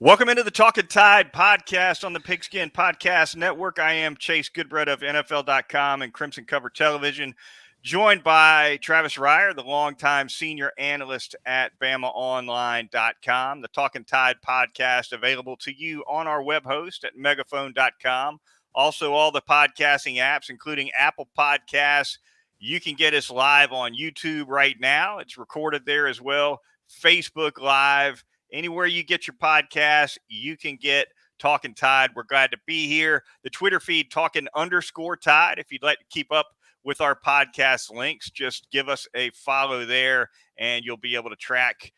Welcome into the Talkin Tide podcast on the Pigskin Podcast Network. I am Chase Goodbread of NFL.com and Crimson Cover Television, joined by Travis Reier, the longtime senior analyst at BamaOnline.com. The Talkin Tide podcast available to you on our web host at megaphone.com. Also, all the podcasting apps, including Apple Podcasts. You can get us live on YouTube right now. It's recorded there as well. Facebook Live. Anywhere you get your podcast, you can get Talkin Tide. We're glad to be here. The Twitter feed, Talkin_Tide. If you'd like to keep up with our podcast links, just give us a follow there, and you'll be able to track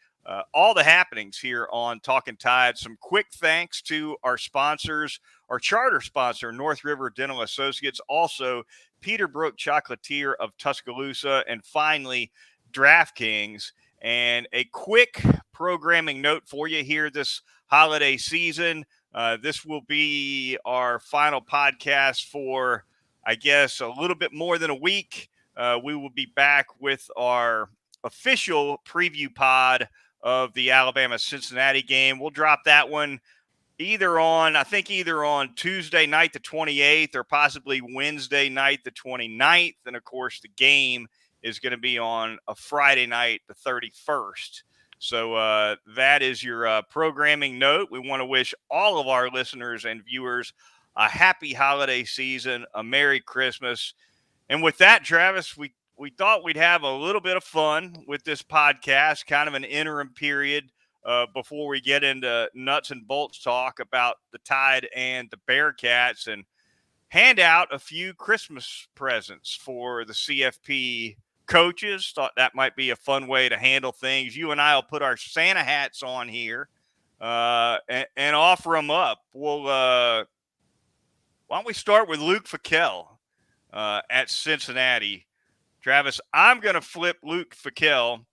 all the happenings here on Talkin Tide. Some quick thanks to our sponsors, our charter sponsor, North River Dental Associates, also Peterbrook Chocolatier of Tuscaloosa, and finally, DraftKings. And a quick programming note for you here this holiday season. This will be our final podcast for, I guess, a little bit more than a week. We will be back with our official preview pod of the Alabama-Cincinnati game. We'll drop that one either on Tuesday night, the 28th, or possibly Wednesday night, the 29th. And, of course, the game is going to be on a Friday night, the 31st. So that is your programming note. We want to wish all of our listeners and viewers a happy holiday season, a Merry Christmas. And with that, Travis, we thought we'd have a little bit of fun with this podcast, kind of an interim period before we get into nuts and bolts talk about the Tide and the Bearcats, and hand out a few Christmas presents for the CFP coaches. Thought that might be a fun way to handle things. You and I will put our Santa hats on here and offer them up. We'll why don't we start with Luke Fakkel at Cincinnati? Travis, I'm going to flip Luke Fakkel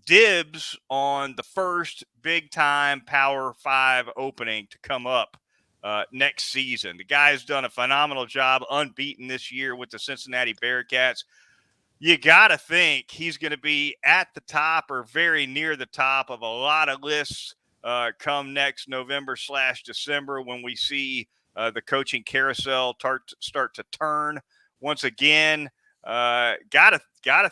dibs on the first big-time Power 5 opening to come up next season. The guy's done a phenomenal job, unbeaten this year with the Cincinnati Bearcats. You got to think he's going to be at the top or very near the top of a lot of lists come next November/December when we see the coaching carousel start to turn once again. Gotta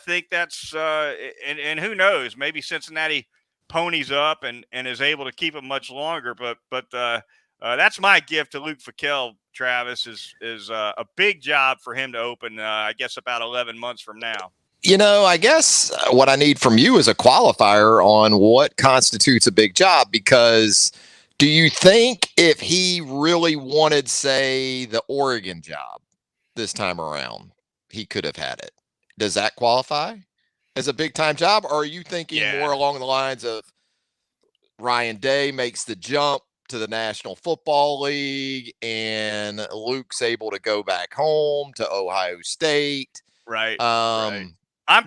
think that's and who knows, maybe Cincinnati ponies up and is able to keep it much longer. But that's my gift to Luke Fakkel, Travis, is a big job for him to open, I guess, about 11 months from now. You know, I guess what I need from you is a qualifier on what constitutes a big job, because do you think if he really wanted, say, the Oregon job this time around, he could have had it? Does that qualify as a big time job? Or are you thinking more along the lines of Ryan Day makes the jump to the National Football League and Luke's able to go back home to Ohio State? Right. I'm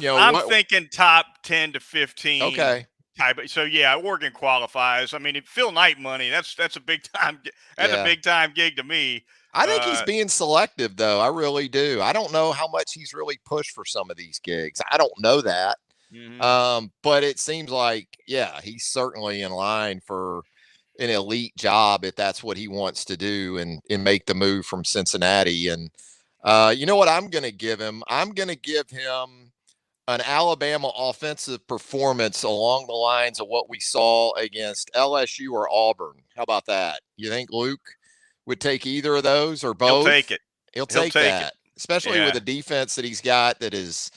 thinking top 10 to 15. Okay. Type. So yeah, Oregon qualifies. I mean, Phil Knight money. That's a big time. That's a big time gig to me. I think he's being selective, though. I really do. I don't know how much he's really pushed for some of these gigs. I don't know that. Mm-hmm. But it seems like, he's certainly in line for an elite job if that's what he wants to do and make the move from Cincinnati. And you know what I'm going to give him? I'm going to give him an Alabama offensive performance along the lines of what we saw against LSU or Auburn. How about that? You think Luke would take either of those or both? He'll take it. He'll take that, especially with the defense that he's got that is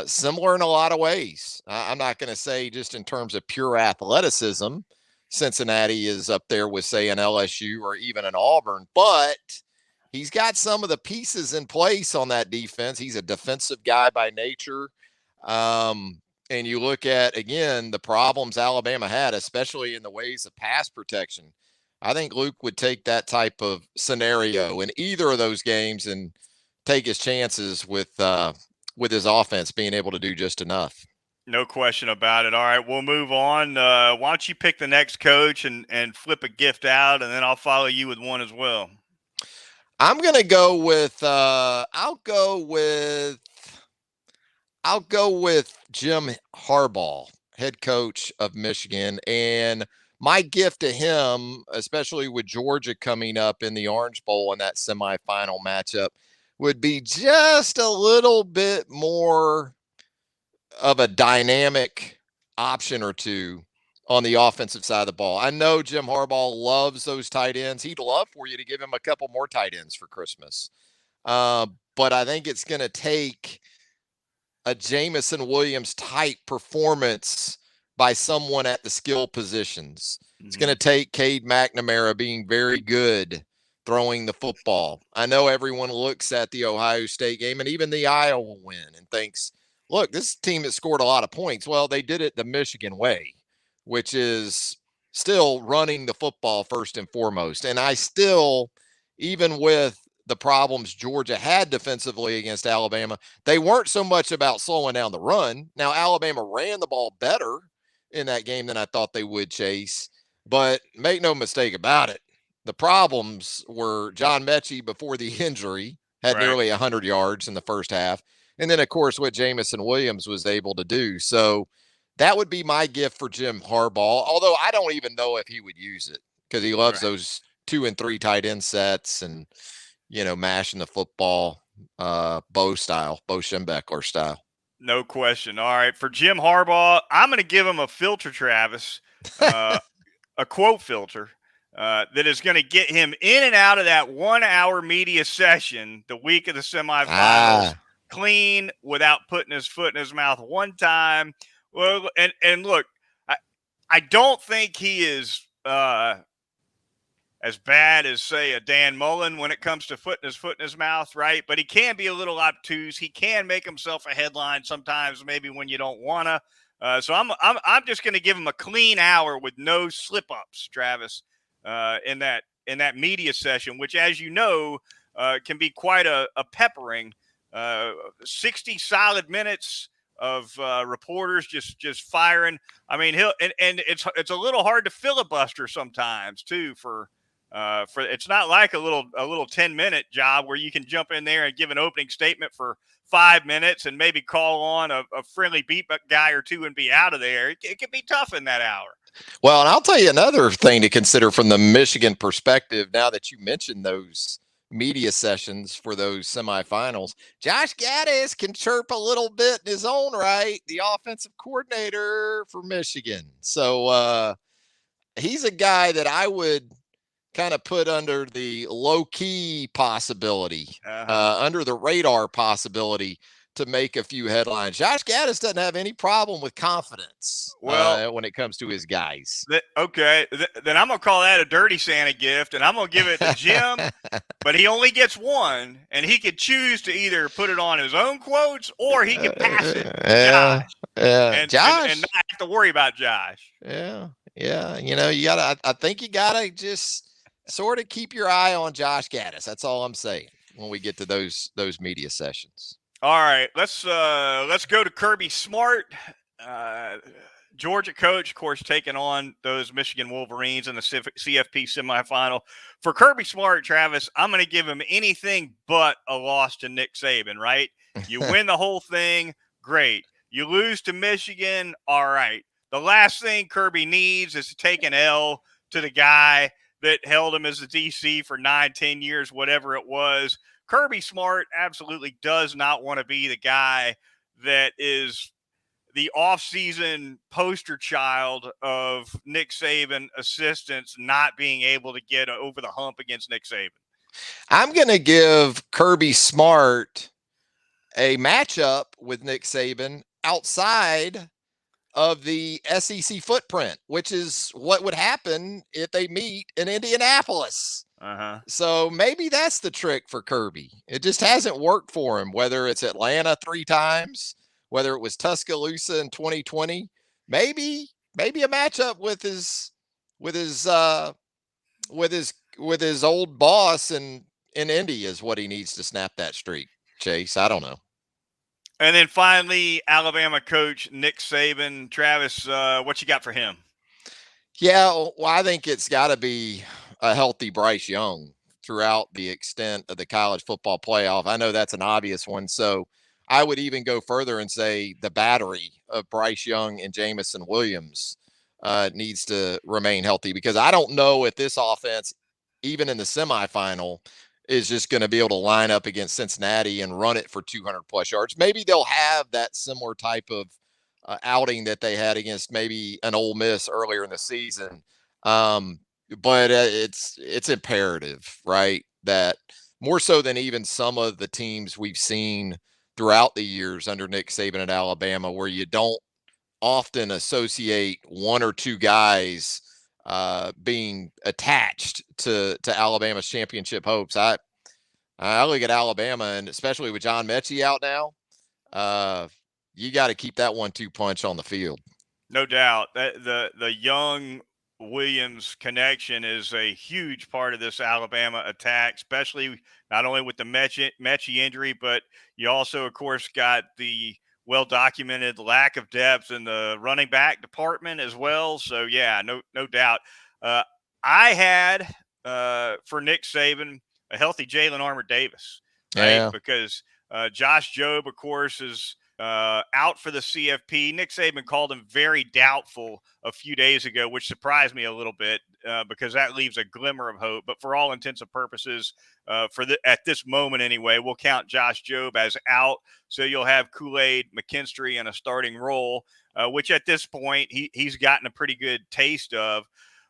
similar in a lot of ways. I'm not going to say just in terms of pure athleticism, Cincinnati is up there with, say, an LSU or even an Auburn, but he's got some of the pieces in place on that defense. He's a defensive guy by nature. And you look at, again, the problems Alabama had, especially in the ways of pass protection. I think Luke would take that type of scenario in either of those games and take his chances with his offense being able to do just enough. No question about it. All right, we'll move on. Why don't you pick the next coach and flip a gift out, and then I'll follow you with one as well. I'm going to go with I'll go with Jim Harbaugh, head coach of Michigan. And my gift to him, especially with Georgia coming up in the Orange Bowl in that semifinal matchup, would be just a little bit more of a dynamic option or two on the offensive side of the ball. I know Jim Harbaugh loves those tight ends. He'd love for you to give him a couple more tight ends for Christmas. But I think it's going to take a Jameson Williams type performance by someone at the skill positions. It's going to take Cade McNamara being very good throwing the football. I know everyone looks at the Ohio State game and even the Iowa win and thinks, look, this team has scored a lot of points. Well, they did it the Michigan way, which is still running the football first and foremost. And I still, even with the problems Georgia had defensively against Alabama, they weren't so much about slowing down the run. Now, Alabama ran the ball better in that game than I thought they would, Chase. But make no mistake about it, the problems were John Mechie before the injury had nearly 100 yards in the first half. And then, of course, what Jameson Williams was able to do. So that would be my gift for Jim Harbaugh, although I don't even know if he would use it because he loves those 2 and 3 tight end sets and, mashing the football, Bo Schembechler style. No question. All right. For Jim Harbaugh, I'm going to give him a filter, Travis, a quote filter that is going to get him in and out of that 1 hour media session the week of the semifinals clean without putting his foot in his mouth one time. Well, and look, I don't think he is as bad as, say, a Dan Mullen when it comes to putting his foot in his mouth, right? But he can be a little obtuse. He can make himself a headline sometimes, maybe when you don't want to. So I'm just going to give him a clean hour with no slip-ups, Travis, in that media session, which, as you know, can be quite a peppering. 60 solid minutes of reporters just firing. I mean, and it's a little hard to filibuster sometimes too for it's not like a little 10-minute job where you can jump in there and give an opening statement for 5 minutes and maybe call on a friendly beat guy or two and be out of there. It can be tough in that hour. Well, and I'll tell you another thing to consider from the Michigan perspective. Now that you mentioned those media sessions for those semifinals, Josh Gaddis can chirp a little bit in his own right, the offensive coordinator for Michigan. So he's a guy that I would kind of put under the low-key possibility, under the radar possibility to make a few headlines. Josh Gaddis doesn't have any problem with confidence when it comes to his guys. Then I'm going to call that a dirty Santa gift, and I'm going to give it to Jim, but he only gets one, and he could choose to either put it on his own quotes or he could pass it to Josh. Josh. And not have to worry about Josh. Yeah. I think you got to just sort of keep your eye on Josh Gaddis. That's all I'm saying when we get to those media sessions. All right, let's go to Kirby Smart, Georgia coach, of course, taking on those Michigan Wolverines in the CFP semifinal. For Kirby Smart, Travis, I'm going to give him anything but a loss to Nick Saban, right? You win the whole thing, great. You lose to Michigan, all right. The last thing Kirby needs is to take an L to the guy that held him as a DC for 9-10 years, whatever it was. Kirby Smart absolutely does not want to be the guy that is the offseason poster child of Nick Saban assistants not being able to get over the hump against Nick Saban. I'm going to give Kirby Smart a matchup with Nick Saban outside of the SEC footprint, which is what would happen if they meet in Indianapolis. So maybe that's the trick for Kirby. It just hasn't worked for him, whether it's Atlanta 3 times, whether it was Tuscaloosa in 2020, maybe a matchup with his old boss in Indy is what he needs to snap that streak. Chase, I don't know. And then finally, Alabama coach Nick Saban. Travis, what you got for him? Yeah, well, I think it's got to be a healthy Bryce Young throughout the extent of the college football playoff. I know that's an obvious one. So I would even go further and say the battery of Bryce Young and Jameson Williams needs to remain healthy, because I don't know if this offense, even in the semifinal, is just going to be able to line up against Cincinnati and run it for 200 plus yards. Maybe they'll have that similar type of outing that they had against maybe an Ole Miss earlier in the season. But it's imperative, right, that more so than even some of the teams we've seen throughout the years under Nick Saban at Alabama, where you don't often associate one or two guys being attached to Alabama's championship hopes. I look at Alabama, and especially with John Mechie out now, you got to keep that 1-2 punch on the field. No doubt. The young Williams connection is a huge part of this Alabama attack, especially not only with the Mechie injury, but you also, of course, got the well-documented lack of depth in the running back department as well. So, yeah, no doubt. I had, for Nick Saban, a healthy Jalen Armour-Davis, right? Yeah. Because Josh Jobe, of course, is out for the CFP. Nick Saban called him very doubtful a few days ago, which surprised me a little bit because that leaves a glimmer of hope. But for all intents and purposes, at this moment anyway, we'll count Josh Jobe as out. So you'll have Kool-Aid McKinstry in a starting role, which at this point he's gotten a pretty good taste of.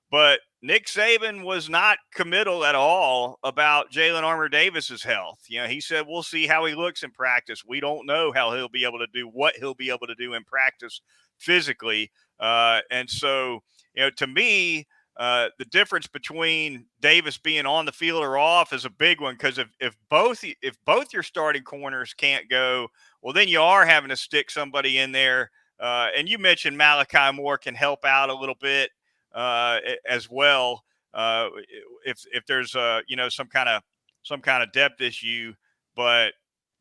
But Nick Saban was not committal at all about Jalen Armour-Davis's health. You know, he said, we'll see how he looks in practice. We don't know how he'll be able to do what he'll be able to do in practice physically. And so, you know, to me, the difference between Davis being on the field or off is a big one, because if both your starting corners can't go, well, then you are having to stick somebody in there. And you mentioned Malachi Moore can help out a little bit as well. If there's some kind of depth issue, but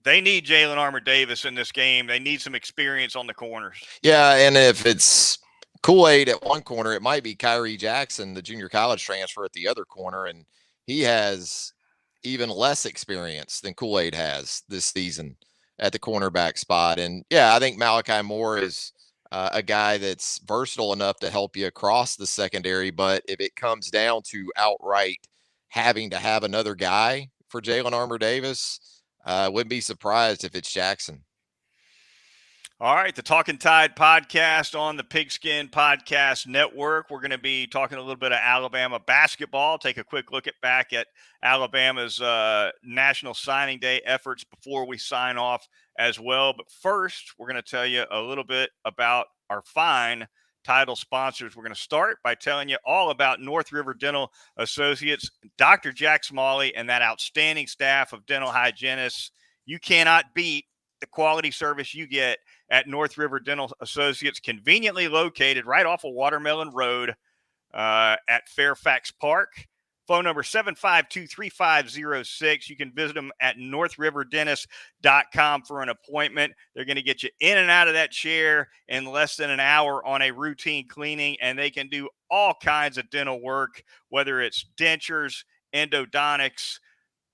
they need Jalen Armour-Davis in this game. They need some experience on the corners. Yeah, and if it's Kool-Aid at one corner, it might be Kyrie Jackson, the junior college transfer, at the other corner, and he has even less experience than Kool-Aid has this season at the cornerback spot. And yeah, I think Malachi Moore is a guy that's versatile enough to help you across the secondary. But if it comes down to outright having to have another guy for Jalen Armour-Davis, wouldn't be surprised if it's Jackson. All right, the Talkin Tide podcast on the Pigskin Podcast Network. We're going to be talking a little bit of Alabama basketball, take a quick look back at Alabama's National Signing Day efforts before we sign off as well. But first, we're going to tell you a little bit about our fine title sponsors. We're going to start by telling you all about North River Dental Associates, Dr. Jack Smalley, and that outstanding staff of dental hygienists. You cannot beat the quality service you get at North River Dental Associates, conveniently located right off of Watermelon Road at Fairfax Park. Phone number 752-3506. You can visit them at northriverdentist.com for an appointment. They're going to get you in and out of that chair in less than an hour on a routine cleaning, and they can do all kinds of dental work, whether it's dentures, endodontics,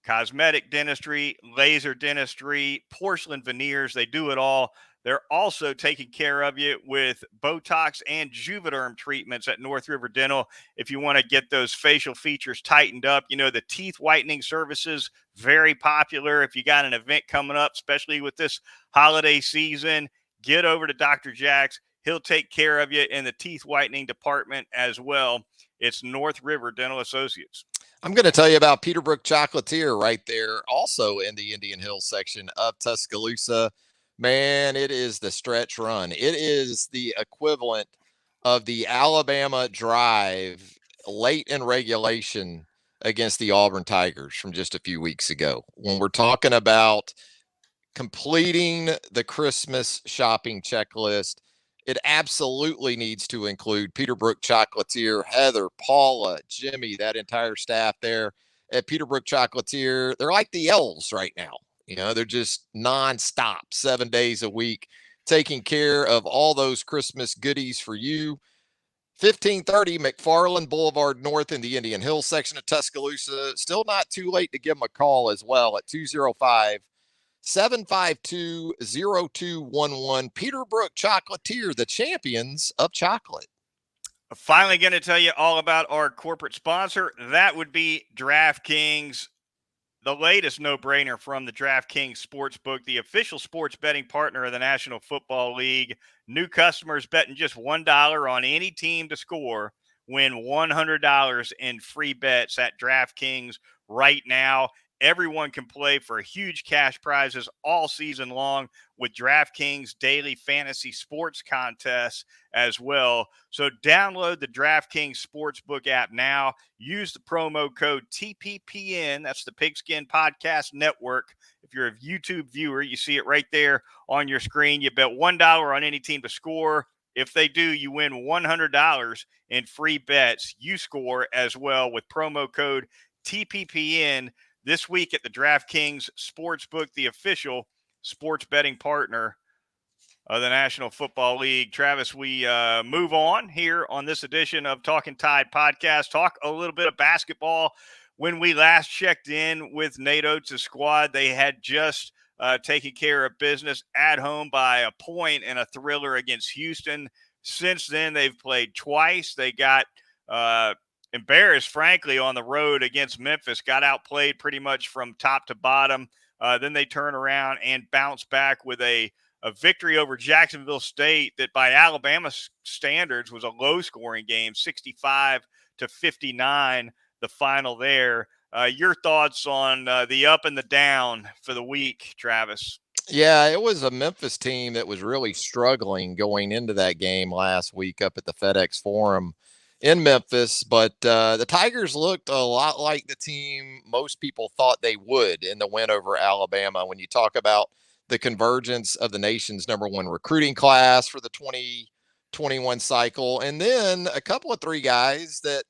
cosmetic dentistry, laser dentistry, porcelain veneers. They do it all. They're also taking care of you with Botox and Juvederm treatments at North River Dental. If you want to get those facial features tightened up, you know, the teeth whitening services, very popular. If you got an event coming up, especially with this holiday season, get over to Dr. Jack's. He'll take care of you in the teeth whitening department as well. It's North River Dental Associates. I'm going to tell you about Peterbrook Chocolatier right there, also in the Indian Hills section of Tuscaloosa. Man, it is the stretch run. It is the equivalent of the Alabama drive late in regulation against the Auburn Tigers from just a few weeks ago. When we're talking about completing the Christmas shopping checklist, it absolutely needs to include Peterbrook Chocolatier, Heather, Paula, Jimmy, that entire staff there at Peterbrook Chocolatier. They're like the elves right now. You know, they're just nonstop, 7 days a week, taking care of all those Christmas goodies for you. 1530 McFarland Boulevard North in the Indian Hills section of Tuscaloosa. Still not too late to give them a call as well at 205-752-0211. Peterbrook Chocolatier, the champions of chocolate. Finally, going to tell you all about our corporate sponsor. That would be DraftKings, the latest no-brainer from the DraftKings Sportsbook, the official sports betting partner of the National Football League. New customers betting just $1 on any team to score win $100 in free bets at DraftKings right now. Everyone can play for huge cash prizes all season long with DraftKings daily fantasy sports contests as well. So download the DraftKings Sportsbook app now. Use the promo code TPPN. That's the Pigskin Podcast Network. If you're a YouTube viewer, you see it right there on your screen. You bet $1 on any team to score. If they do, you win $100 in free bets. You score as well with promo code TPPN this week at the DraftKings Sportsbook, the official sports betting partner of the National Football League. Travis, we move on here on this edition of Talkin Tide Podcast. Talk a little bit of basketball. When we last checked in with Nate Oates' squad, they had just taken care of business at home by a point in a thriller against Houston. Since then, they've played twice. They got embarrassed, frankly, on the road against Memphis, got outplayed pretty much from top to bottom. Then they turn around and bounce back with a victory over Jacksonville State that by Alabama standards was a low-scoring game, 65-59, the final there. Your thoughts on the up and the down for the week, Travis? Yeah, it was a Memphis team that was really struggling going into that game last week up at the FedEx Forum in Memphis. But the Tigers looked a lot like the team most people thought they would in the win over Alabama. When you talk about the convergence of the nation's number one recruiting class for the 2021 cycle, and then a couple of three guys that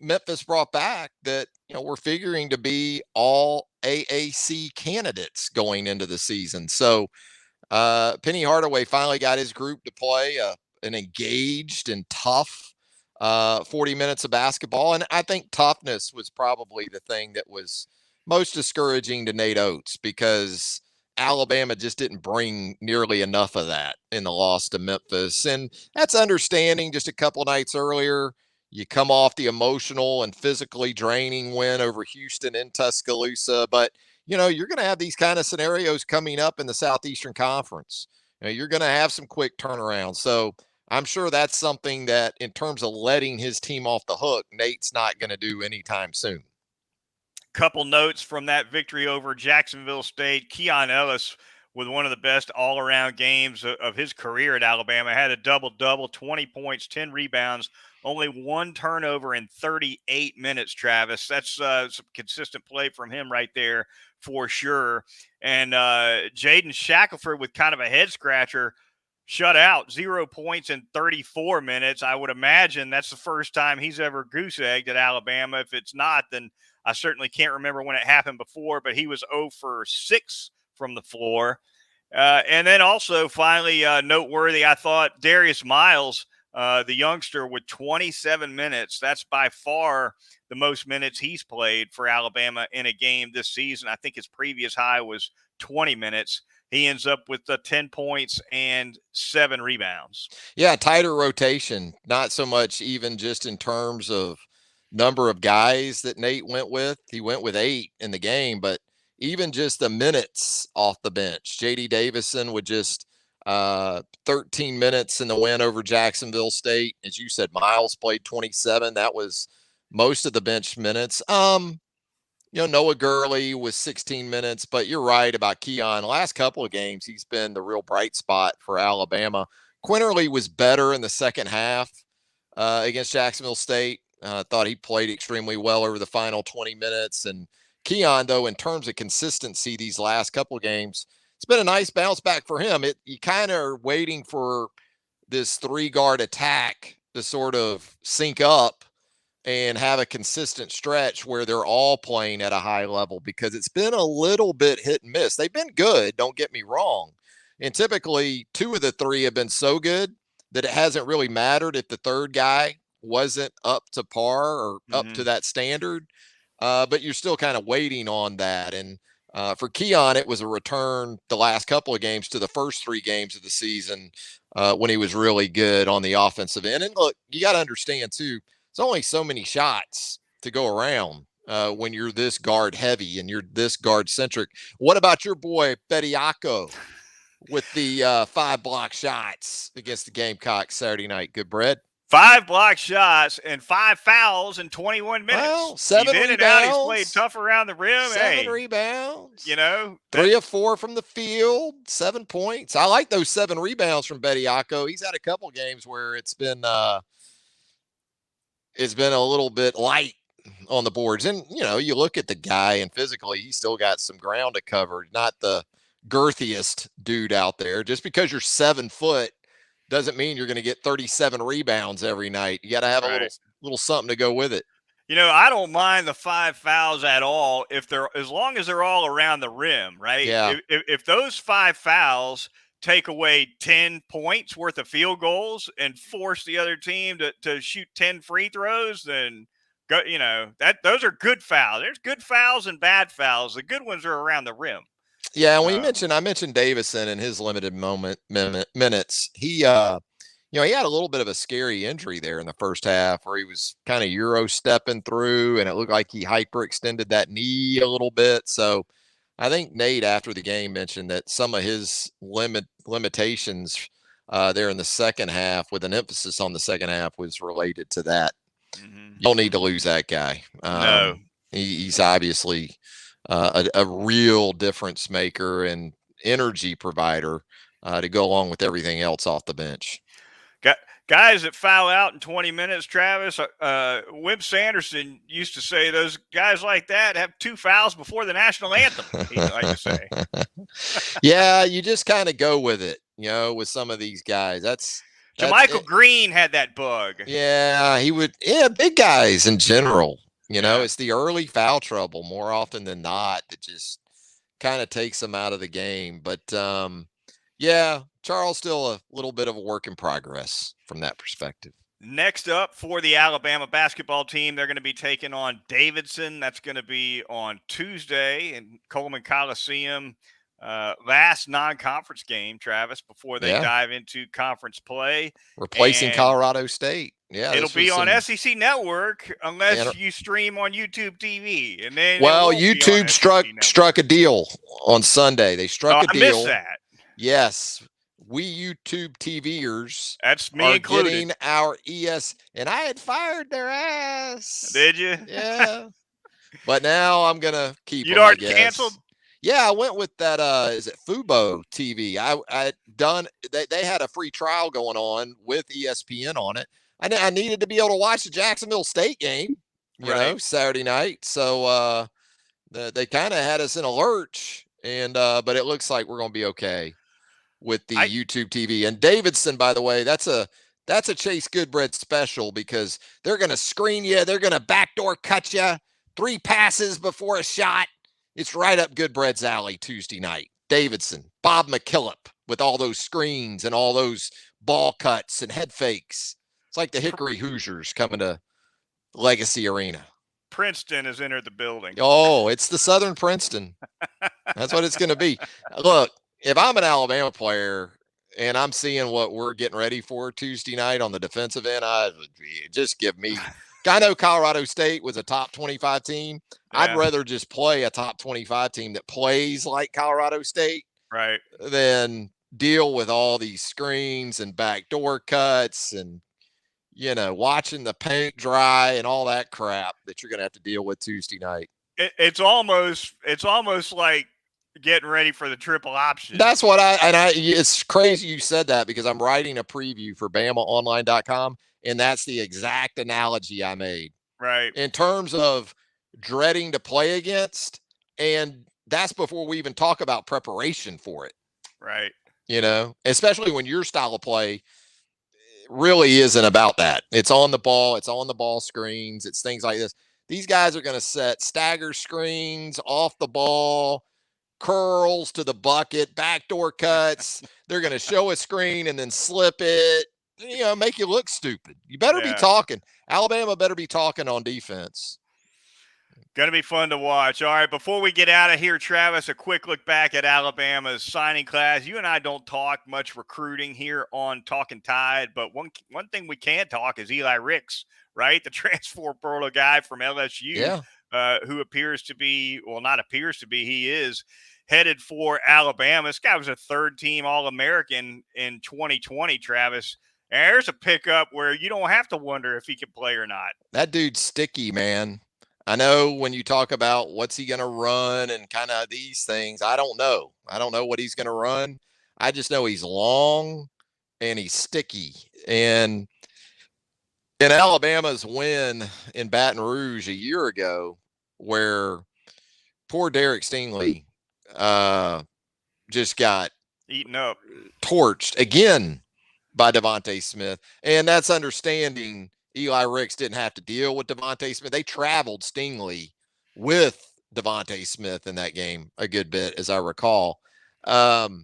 Memphis brought back that we're figuring to be all AAC candidates going into the season. So Penny Hardaway finally got his group to play an engaged and tough 40 minutes of basketball. And I think toughness was probably the thing that was most discouraging to Nate Oates, because Alabama just didn't bring nearly enough of that in the loss to Memphis. And that's understanding. Just a couple nights earlier, you come off the emotional and physically draining win over Houston in Tuscaloosa, but you're going to have these kind of scenarios coming up in the Southeastern Conference. You're going to have some quick turnarounds. So I'm sure that's something that, in terms of letting his team off the hook, Nate's not going to do anytime soon. Couple notes from that victory over Jacksonville State. Keon Ellis, with one of the best all-around games of his career at Alabama, had a double-double, 20 points, 10 rebounds, only one turnover in 38 minutes, Travis. That's some consistent play from him right there for sure. And Jaden Shackelford with kind of a head-scratcher, shut out, 0 points in 34 minutes. I would imagine that's the first time he's ever goose-egged at Alabama. If it's not, then I certainly can't remember when it happened before, but he was 0 for 6 from the floor. And then also, finally, noteworthy, I thought Darius Miles, the youngster, with 27 minutes. That's by far the most minutes he's played for Alabama in a game this season. I think his previous high was 20 minutes. He ends up with 10 points and 7 rebounds. Yeah, tighter rotation, not so much even just in terms of number of guys that Nate went with. He went with 8 in the game, but even just the minutes off the bench. J.D. Davison with just 13 minutes in the win over Jacksonville State. As you said, Miles played 27. That was most of the bench minutes. Noah Gurley was 16 minutes, but you're right about Keon. The last couple of games, he's been the real bright spot for Alabama. Quinterly was better in the second half against Jacksonville State. Thought he played extremely well over the final 20 minutes. And Keon, though, in terms of consistency these last couple of games, it's been a nice bounce back for him. You kind of are waiting for this 3-guard attack to sort of sync up and have a consistent stretch where they're all playing at a high level, because it's been a little bit hit and miss. They've been good, don't get me wrong. And typically 2 of the 3 have been so good that it hasn't really mattered if the third guy wasn't up to par or up to that standard. But you're still kind of waiting on that. And for Keon, it was a return the last couple of games to the first 3 games of the season when he was really good on the offensive end. And look, you got to understand too, there's only so many shots to go around when you're this guard heavy and you're this guard centric. What about your boy Bediako with the 5 block shots against the Gamecocks Saturday night? Goodbread. 5 block shots and 5 fouls in 21 minutes. Well, 7 he's in rebounds. And out. He's played tough around the rim. 7 rebounds. 3 of 4 from the field, 7 points. I like those 7 rebounds from Bediako. He's had a couple games where it's been a little bit light on the boards. And, you look at the guy and physically, he's still got some ground to cover. Not the girthiest dude out there. Just because you're 7 foot doesn't mean you're going to get 37 rebounds every night. You got to have a little something to go with it. I don't mind the 5 fouls at all as long as they're all around the rim, right? Yeah. If those 5 fouls take away 10 points worth of field goals and force the other team to shoot 10 free throws, then those are good fouls. There's good fouls and bad fouls. The good ones are around the rim. Yeah, I mentioned Davison in his limited minutes. He had a little bit of a scary injury there in the first half where he was kind of Euro stepping through, and it looked like he hyperextended that knee a little bit. So I think Nate, after the game, mentioned that some of his limitations there in the second half, with an emphasis on the second half, was related to that. Mm-hmm. You don't need to lose that guy. No. He's obviously a real difference maker and energy provider to go along with everything else off the bench. Guys that foul out in 20 minutes, Travis, Wimp Sanderson used to say those guys like that have 2 fouls before the national anthem, he'd like to say. Yeah, you just kind of go with it, with some of these guys. That's Jermichael Green had that bug. Yeah, he would. Yeah, big guys in general. It's the early foul trouble more often than not that just kind of takes them out of the game. But yeah, Charles still a little bit of a work in progress from that perspective. Next up for the Alabama basketball team, they're going to be taking on Davidson. That's going to be on Tuesday in Coleman Coliseum. Last non-conference game, Travis, before they dive into conference play. Replacing Colorado State. Yeah, it'll be on SEC Network unless you stream on YouTube TV. And then YouTube struck a deal on Sunday. They struck a deal. I missed that. Yes. We YouTube TVers that's me included. Getting our and I had fired their ass. Did you? Yeah. But now I'm gonna keep. You'd already canceled. Yeah, I went with that. Is it Fubo TV? I done. They had a free trial going on with ESPN on it. I needed to be able to watch the Jacksonville State game, Saturday night. So they kind of had us in a lurch, and but it looks like we're going to be okay with the YouTube TV. And Davidson, by the way, that's a Chase Goodbread special because they're going to screen you, they're going to backdoor cut you, 3 passes before a shot. It's right up Goodbread's alley Tuesday night. Davidson, Bob McKillop with all those screens and all those ball cuts and head fakes. It's like the Hickory Hoosiers coming to Legacy Arena. Princeton has entered the building. Oh, it's the Southern Princeton. That's what it's going to be. Look, if I'm an Alabama player and I'm seeing what we're getting ready for Tuesday night on the defensive end, just give me. I know Colorado State was a top 25 team. Yeah. I'd rather just play a top 25 team that plays like Colorado State, right, than deal with all these screens and backdoor cuts and watching the paint dry and all that crap that you're going to have to deal with Tuesday night. It's almost like getting ready for the triple option. That's what it's crazy you said that because I'm writing a preview for BamaOnline.com, and that's the exact analogy I made. Right. In terms of dreading to play against, and that's before we even talk about preparation for it. Right. Especially when your style of play really isn't about that. It's on the ball screens, it's things like this. These guys are going to set stagger screens, off the ball, curls to the bucket, backdoor cuts. They're going to show a screen and then slip it, make you look stupid. You better be talking. Alabama better be talking on defense. Going to be fun to watch. All right, before we get out of here, Travis, a quick look back at Alabama's signing class. You and I don't talk much recruiting here on Talkin Tide, but one thing we can talk is Eli Ricks, right? The transfer portal guy from LSU, who appears to be, well, not appears to be, he is headed for Alabama. This guy was a third-team All-American in 2020, Travis. And there's a pickup where you don't have to wonder if he can play or not. That dude's sticky, man. I know when you talk about what's he going to run and kind of these things, I don't know. I don't know what he's going to run. I just know he's long and he's sticky. And in Alabama's win in Baton Rouge a year ago, where poor Derek Stingley just got eaten up, torched again by Devontae Smith. And that's understanding Eli Ricks didn't have to deal with Devontae Smith. They traveled Stingley with Devontae Smith in that game a good bit, as I recall. Eli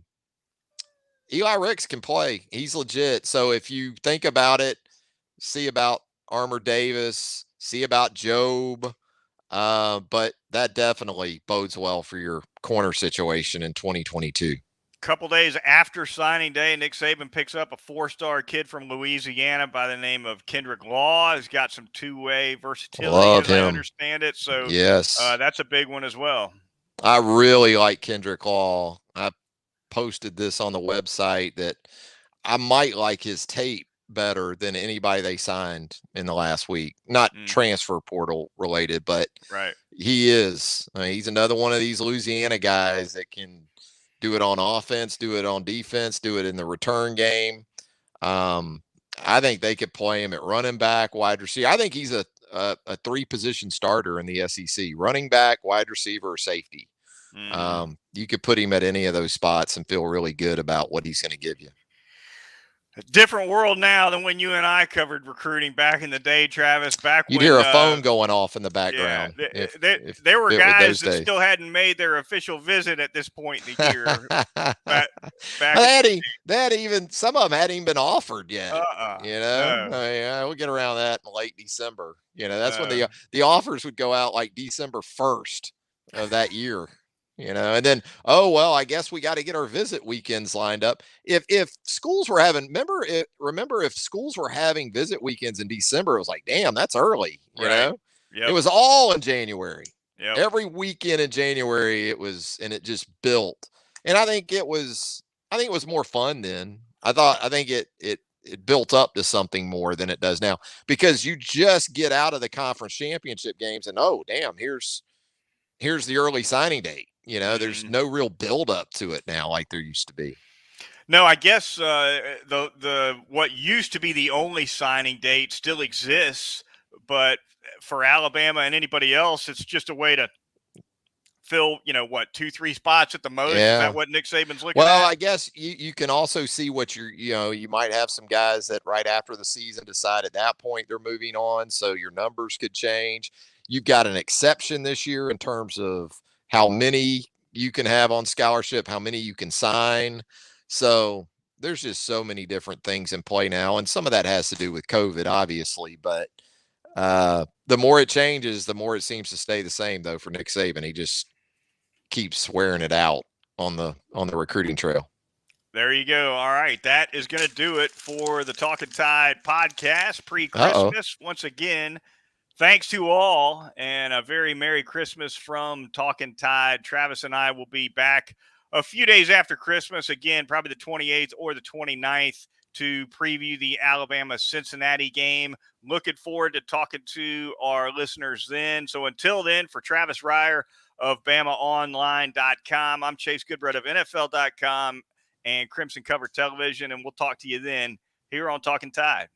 Ricks can play. He's legit. So if you think about it, see about Armour Davis, see about Job, but that definitely bodes well for your corner situation in 2022. Couple days after signing day, Nick Saban picks up a four-star kid from Louisiana by the name of Kendrick Law. He's got some two-way versatility, as I understand it. So yes, that's a big one as well. I really like Kendrick Law. I posted this on the website that I might like his tape better than anybody they signed in the last week. Not transfer portal related, but he is. I mean, he's another one of these Louisiana guys that can do it on offense, do it on defense, do it in the return game. I think they could play him at running back, wide receiver. I think he's a three-position starter in the SEC: running back, wide receiver, or safety. You could put him at any of those spots and feel really good about what he's going to give you. A different world now than when you and I covered recruiting back in the day, Travis. Back You'd when hear a phone going off in the background. Yeah, there were guys that still hadn't made their official visit at this point in the year. Some of them hadn't even been offered yet. No. We'll get around that in late December. That's when the offers would go out like December 1st of that year. And then, I guess we got to get our visit weekends lined up. If schools were having, remember if schools were having visit weekends in December, it was like, damn, that's early. It was all in January. Every weekend in January it was, and it just built. And I think it was more fun then. I think it built up to something more than it does now, because you just get out of the conference championship games and, oh, damn, here's the early signing date. There's no real build up to it now like there used to be. No, I guess the what used to be the only signing date still exists, but for Alabama and anybody else, it's just a way to fill, 2-3 spots at the most. Yeah. Is that what Nick Saban's looking at? Well, I guess you can also see what you might have some guys that right after the season decide at that point they're moving on, so your numbers could change. You've got an exception this year in terms of how many you can have on scholarship, how many you can sign. So there's just so many different things in play now. And some of that has to do with COVID, obviously. But the more it changes, the more it seems to stay the same, though, for Nick Saban. He just keeps wearing it out on the recruiting trail. There you go. All right. That is going to do it for the Talkin Tide podcast pre-Christmas. Once again, thanks to all, and a very Merry Christmas from Talkin Tide. Travis and I will be back a few days after Christmas, again, probably the 28th or the 29th, to preview the Alabama-Cincinnati game. Looking forward to talking to our listeners then. So until then, for Travis Reier of BamaOnline.com, I'm Chase Goodbread of NFL.com and Crimson Cover Television, and we'll talk to you then here on Talkin Tide.